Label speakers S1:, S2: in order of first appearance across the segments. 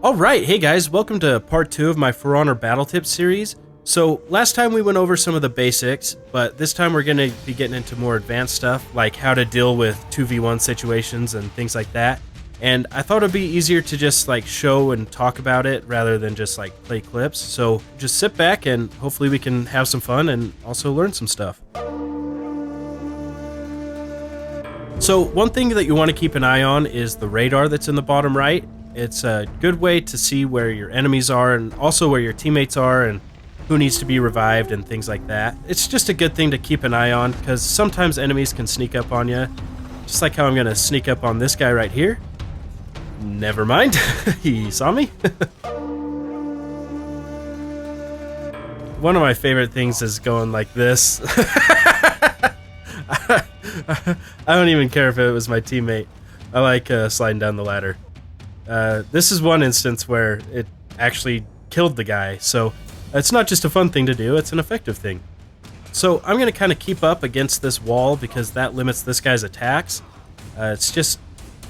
S1: Alright, hey guys, welcome to part 2 of my For Honor Battle Tips series. So, last time we went over some of the basics, but this time we're going to be getting into more advanced stuff, like how to deal with 2v1 situations and things like that. And I thought it'd be easier to just show and talk about it rather than just play clips. So just sit back and hopefully we can have some fun and also learn some stuff. So one thing that you want to keep an eye on is the radar that's in the bottom right. It's a good way to see where your enemies are and also where your teammates are and who needs to be revived and things like that. It's just a good thing to keep an eye on because sometimes enemies can sneak up on you. Just like how I'm going to sneak up on this guy right here. Never mind, he saw me. One of my favorite things is going like this. I don't even care if it was my teammate. I like sliding down the ladder. This is one instance where it actually killed the guy, so it's not just a fun thing to do, it's an effective thing. So I'm going to kind of keep up against this wall because that limits this guy's attacks. It's just,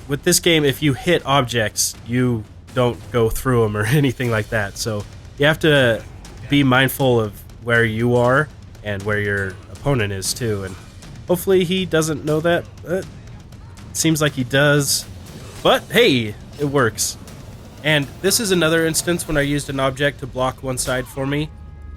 S1: with this game, if you hit objects, you don't go through them or anything like that, so you have to be mindful of where you are and where your opponent is too, and hopefully he doesn't know that. It seems like he does, but hey, it works. And this is another instance when I used an object to block one side for me,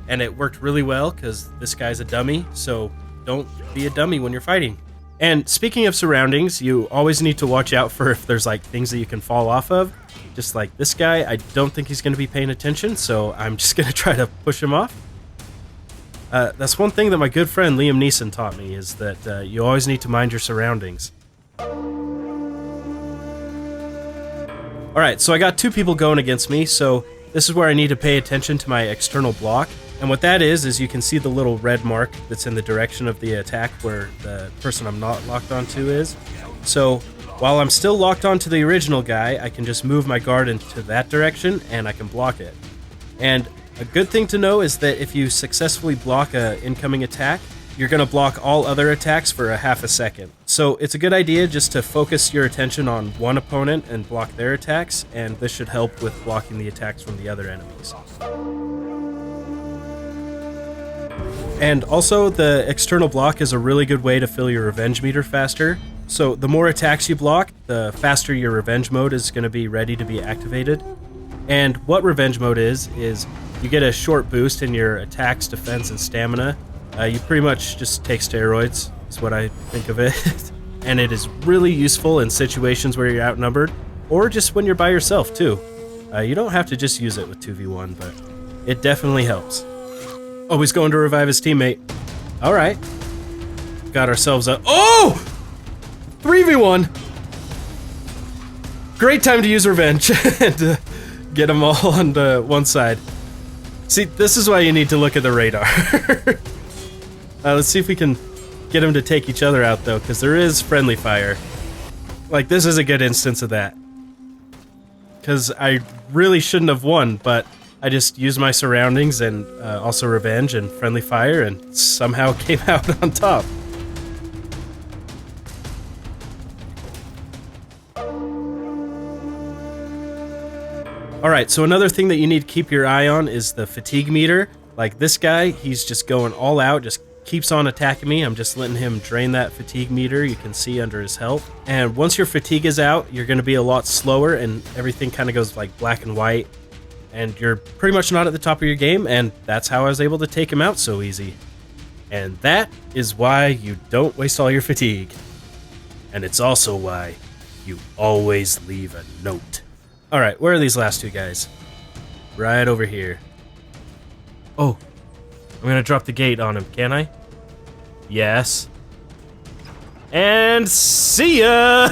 S1: and it worked really well because this guy's a dummy, so don't be a dummy when you're fighting. And speaking of surroundings, you always need to watch out for if there's things that you can fall off of. Just like this guy, I don't think he's going to be paying attention, so I'm just going to try to push him off. That's one thing that my good friend Liam Neeson taught me, is that you always need to mind your surroundings. Alright, so I got two people going against me, so this is where I need to pay attention to my external block. And what that is you can see the little red mark that's in the direction of the attack where the person I'm not locked onto is. So while I'm still locked onto the original guy, I can just move my guard into that direction and I can block it. And a good thing to know is that if you successfully block an incoming attack, you're going to block all other attacks for a half a second. So it's a good idea just to focus your attention on one opponent and block their attacks, and this should help with blocking the attacks from the other enemies. And also, the external block is a really good way to fill your revenge meter faster. So the more attacks you block, the faster your revenge mode is going to be ready to be activated. And what revenge mode is you get a short boost in your attacks, defense, and stamina. You pretty much just take steroids, is what I think of it. And it is really useful in situations where you're outnumbered, or just when you're by yourself too. You don't have to just use it with 2v1, but it definitely helps. Oh, he's going to revive his teammate. Alright. Got ourselves a... Oh! 3v1! Great time to use revenge and get them all on one side. See, this is why you need to look at the radar. Let's see if we can get them to take each other out, though, because there is friendly fire. This is a good instance of that. Because I really shouldn't have won, but I just used my surroundings and also revenge and friendly fire and somehow came out on top. Alright, so another thing that you need to keep your eye on is the fatigue meter. Like this guy, he's just going all out, just keeps on attacking me. I'm just letting him drain that fatigue meter, you can see under his health. And once your fatigue is out, you're going to be a lot slower and everything kind of goes black and white. And you're pretty much not at the top of your game, and that's how I was able to take him out so easy. And that is why you don't waste all your fatigue. And it's also why you always leave a note. Alright, where are these last two guys? Right over here. Oh, I'm gonna drop the gate on him, can I? Yes. And see ya!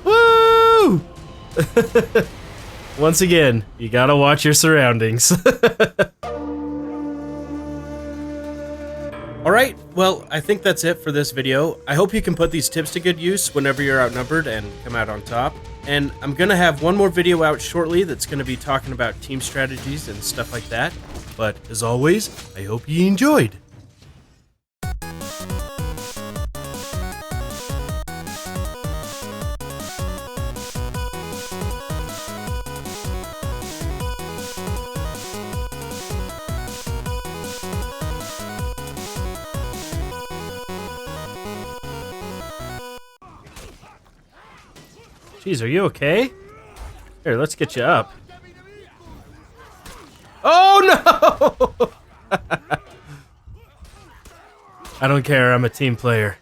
S1: Woo! Once again, you gotta watch your surroundings. Alright, well, I think that's it for this video. I hope you can put these tips to good use whenever you're outnumbered and come out on top. And I'm gonna have one more video out shortly that's gonna be talking about team strategies and stuff like that. But as always, I hope you enjoyed. Jeez, are you okay? Here, let's get you up. Oh no! I don't care, I'm a team player.